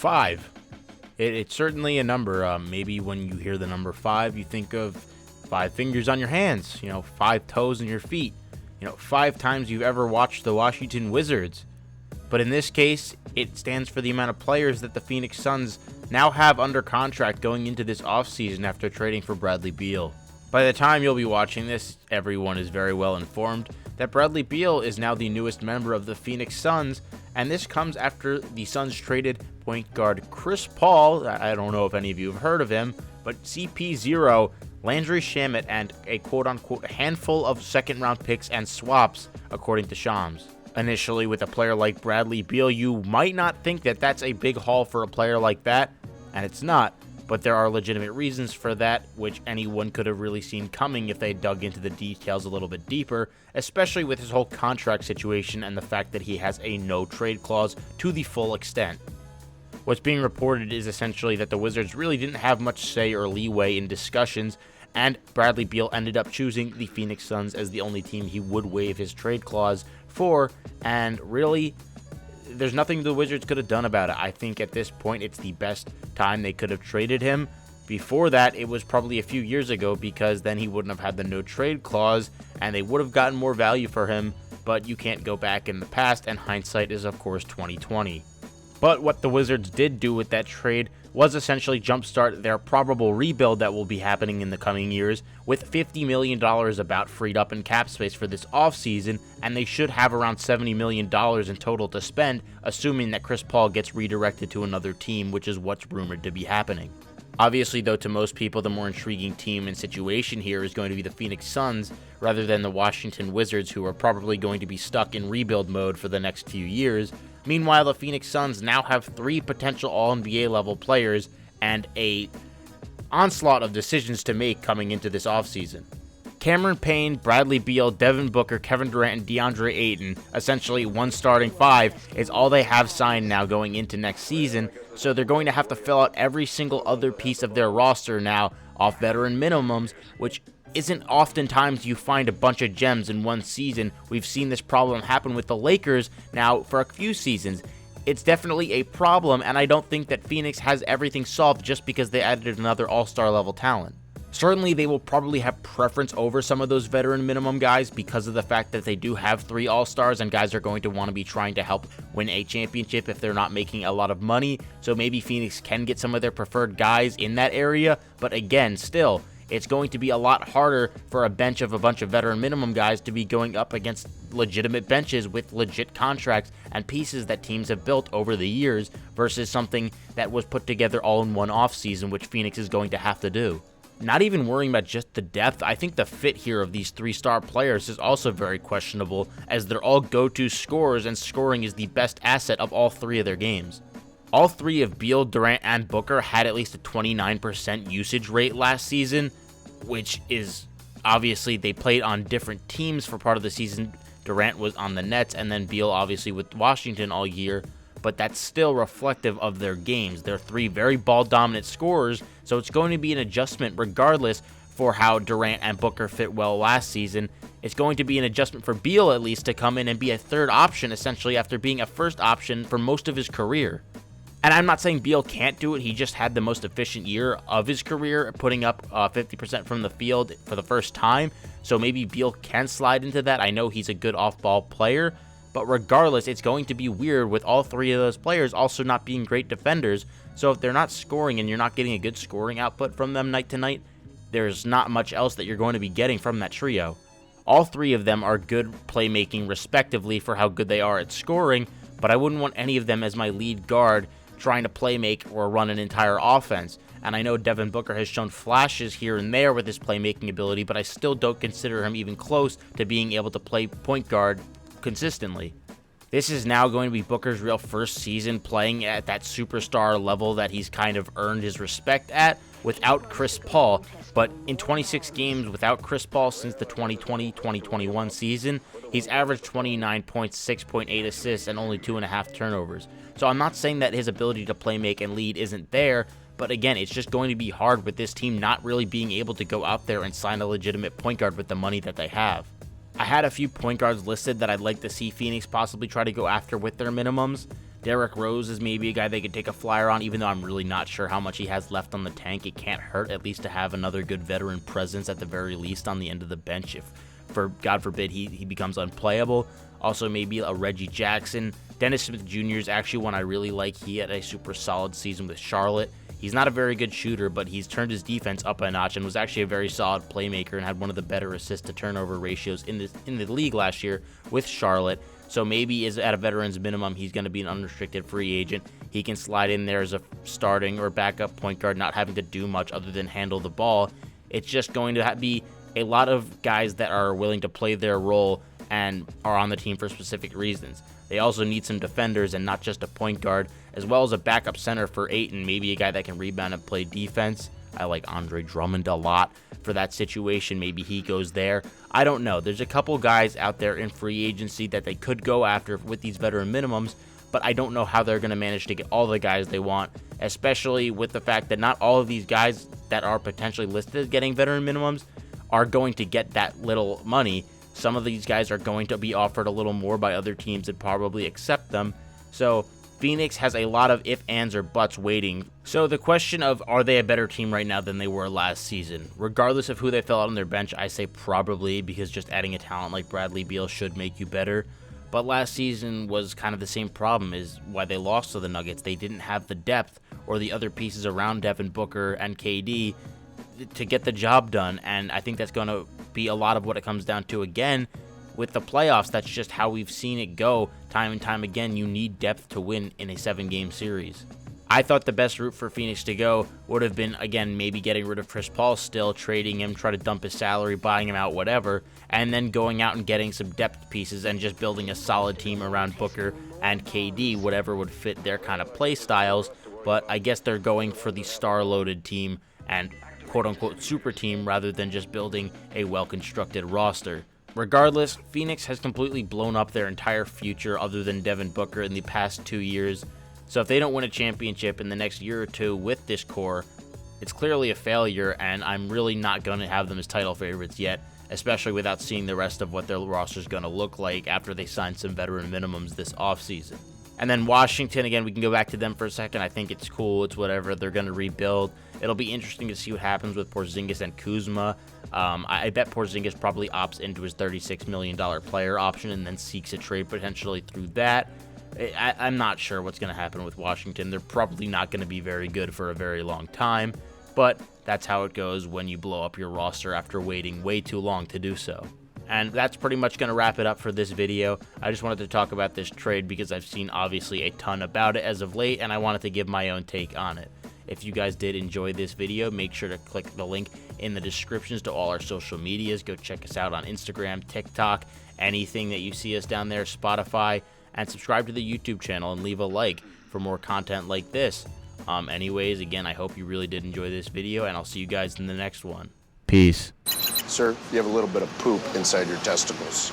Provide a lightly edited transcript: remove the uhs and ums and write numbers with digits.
5. It's certainly a number. Maybe when you hear the number 5, you think of 5 fingers on your hands, 5 toes in your feet, 5 times you've ever watched the Washington Wizards. But in this case, it stands for the amount of players that the Phoenix Suns now have under contract going into this offseason after trading for Bradley Beal. By the time you'll be watching this, everyone is very well informed that Bradley Beal is now the newest member of the Phoenix Suns, and this comes after the Suns traded point guard Chris Paul. I don't know if any of you have heard of him, but CP0, Landry Shamet, and a quote-unquote handful of second-round picks and swaps, according to Shams. Initially, with a player like Bradley Beal, you might not think that that's a big haul for a player like that, and it's not. But there are legitimate reasons for that, which anyone could have really seen coming if they dug into the details a little bit deeper, especially with his whole contract situation and the fact that he has a no-trade clause to the full extent. What's being reported is essentially that the Wizards really didn't have much say or leeway in discussions, and Bradley Beal ended up choosing the Phoenix Suns as the only team he would waive his trade clause for, and really, there's nothing the Wizards could have done about it. I think at this point, it's the best time they could have traded him. Before that, it was probably a few years ago, because then he wouldn't have had the no-trade clause, and they would have gotten more value for him, but you can't go back in the past, and hindsight is, of course, 2020. But what the Wizards did do with that trade was essentially jumpstart their probable rebuild that will be happening in the coming years, with $50 million about freed up in cap space for this offseason, and they should have around $70 million in total to spend, assuming that Chris Paul gets redirected to another team, which is what's rumored to be happening. Obviously, though, to most people, the more intriguing team and situation here is going to be the Phoenix Suns, rather than the Washington Wizards, who are probably going to be stuck in rebuild mode for the next few years. Meanwhile, the Phoenix Suns now have 3 potential All-NBA level players and a onslaught of decisions to make coming into this offseason. Cameron Payne, Bradley Beal, Devin Booker, Kevin Durant, and DeAndre Ayton, essentially one starting 5, is all they have signed now going into next season, so they're going to have to fill out every single other piece of their roster now off veteran minimums, which isn't oftentimes you find a bunch of gems in one season. We've seen this problem happen with the Lakers now for a few seasons. It's definitely a problem, and I don't think that Phoenix has everything solved just because they added another all-star level talent. Certainly, they will probably have preference over some of those veteran minimum guys because of the fact that they do have 3 all-stars, and guys are going to want to be trying to help win a championship if they're not making a lot of money. So maybe Phoenix can get some of their preferred guys in that area, but again, still, it's going to be a lot harder for a bench of a bunch of veteran minimum guys to be going up against legitimate benches with legit contracts and pieces that teams have built over the years versus something that was put together all in one offseason, which Phoenix is going to have to do. Not even worrying about just the depth, I think the fit here of these 3-star players is also very questionable, as they're all go-to scorers, and scoring is the best asset of all 3 of their games. All 3 of Beal, Durant, and Booker had at least a 29% usage rate last season, which is obviously they played on different teams for part of the season. Durant was on the Nets, and then Beal obviously with Washington all year, but that's still reflective of their games. They're 3 very ball-dominant scorers, so it's going to be an adjustment regardless for how Durant and Booker fit well last season. It's going to be an adjustment for Beal at least to come in and be a third option essentially after being a first option for most of his career. And I'm not saying Beal can't do it, he just had the most efficient year of his career, putting up 50% from the field for the first time, so maybe Beal can slide into that. I know he's a good off-ball player, but regardless, it's going to be weird with all 3 of those players also not being great defenders, so if they're not scoring and you're not getting a good scoring output from them night to night, there's not much else that you're going to be getting from that trio. All 3 of them are good playmaking respectively for how good they are at scoring, but I wouldn't want any of them as my lead guard trying to play make or run an entire offense. And I know Devin Booker has shown flashes here and there with his playmaking ability, but I still don't consider him even close to being able to play point guard consistently. This is now going to be Booker's real first season playing at that superstar level that he's kind of earned his respect at without Chris Paul, but in 26 games without Chris Paul since the 2020-2021 season, he's averaged 29 points, 6.8 assists, and only 2.5 turnovers. So I'm not saying that his ability to play make and lead isn't there, but again, it's just going to be hard with this team not really being able to go out there and sign a legitimate point guard with the money that they have. I had a few point guards listed that I'd like to see Phoenix possibly try to go after with their minimums. Derrick Rose is maybe a guy they could take a flyer on, even though I'm really not sure how much he has left on the tank. It can't hurt at least to have another good veteran presence at the very least on the end of the bench if, for God forbid, he becomes unplayable. Also, maybe a Reggie Jackson. Dennis Smith Jr. is actually one I really like. He had a super solid season with Charlotte. He's not a very good shooter, but he's turned his defense up a notch and was actually a very solid playmaker and had one of the better assist-to-turnover ratios in the league last year with Charlotte. So maybe at a veteran's minimum, he's going to be an unrestricted free agent. He can slide in there as a starting or backup point guard, not having to do much other than handle the ball. It's just going to be a lot of guys that are willing to play their role and are on the team for specific reasons. They also need some defenders and not just a point guard, as well as a backup center for Ayton, maybe a guy that can rebound and play defense. I like Andre Drummond a lot for that situation. Maybe he goes there. I don't know. There's a couple guys out there in free agency that they could go after with these veteran minimums, but I don't know how they're going to manage to get all the guys they want, especially with the fact that not all of these guys that are potentially listed as getting veteran minimums are going to get that little money. Some of these guys are going to be offered a little more by other teams that probably accept them. So Phoenix has a lot of if, ands, or buts waiting. So the question of are they a better team right now than they were last season? Regardless of who they fill out on their bench, I say probably, because just adding a talent like Bradley Beal should make you better. But last season was kind of the same problem is why they lost to the Nuggets. They didn't have the depth or the other pieces around Devin Booker and KD to get the job done, and I think that's going to be a lot of what it comes down to again with the playoffs. That's just how we've seen it go time and time again. You need depth to win in a 7-game series. I thought the best route for Phoenix to go would have been, again, maybe getting rid of Chris Paul still, trading him, try to dump his salary, buying him out, whatever, and then going out and getting some depth pieces and just building a solid team around Booker and KD, whatever would fit their kind of play styles. But I guess they're going for the star-loaded team and quote-unquote super team rather than just building a well-constructed roster. Regardless, Phoenix has completely blown up their entire future other than Devin Booker in the past 2 years. So if they don't win a championship in the next year or two with this core, it's clearly a failure, and I'm really not going to have them as title favorites yet, especially without seeing the rest of what their roster is going to look like after they sign some veteran minimums this offseason. And then Washington, again, we can go back to them for a second. I think it's cool. It's whatever. They're going to rebuild. It'll be interesting to see what happens with Porzingis and Kuzma. I bet Porzingis probably opts into his $36 million player option and then seeks a trade potentially through that. I'm not sure what's going to happen with Washington. They're probably not going to be very good for a very long time, but that's how it goes when you blow up your roster after waiting way too long to do so. And that's pretty much going to wrap it up for this video. I just wanted to talk about this trade because I've seen obviously a ton about it as of late, and I wanted to give my own take on it. If you guys did enjoy this video, make sure to click the link in the descriptions to all our social medias. Go check us out on Instagram, TikTok, anything that you see us down there, Spotify, and subscribe to the YouTube channel and leave a like for more content like this. Anyways, again, I hope you really did enjoy this video, and I'll see you guys in the next one. Peace. Sir, you have a little bit of poop inside your testicles.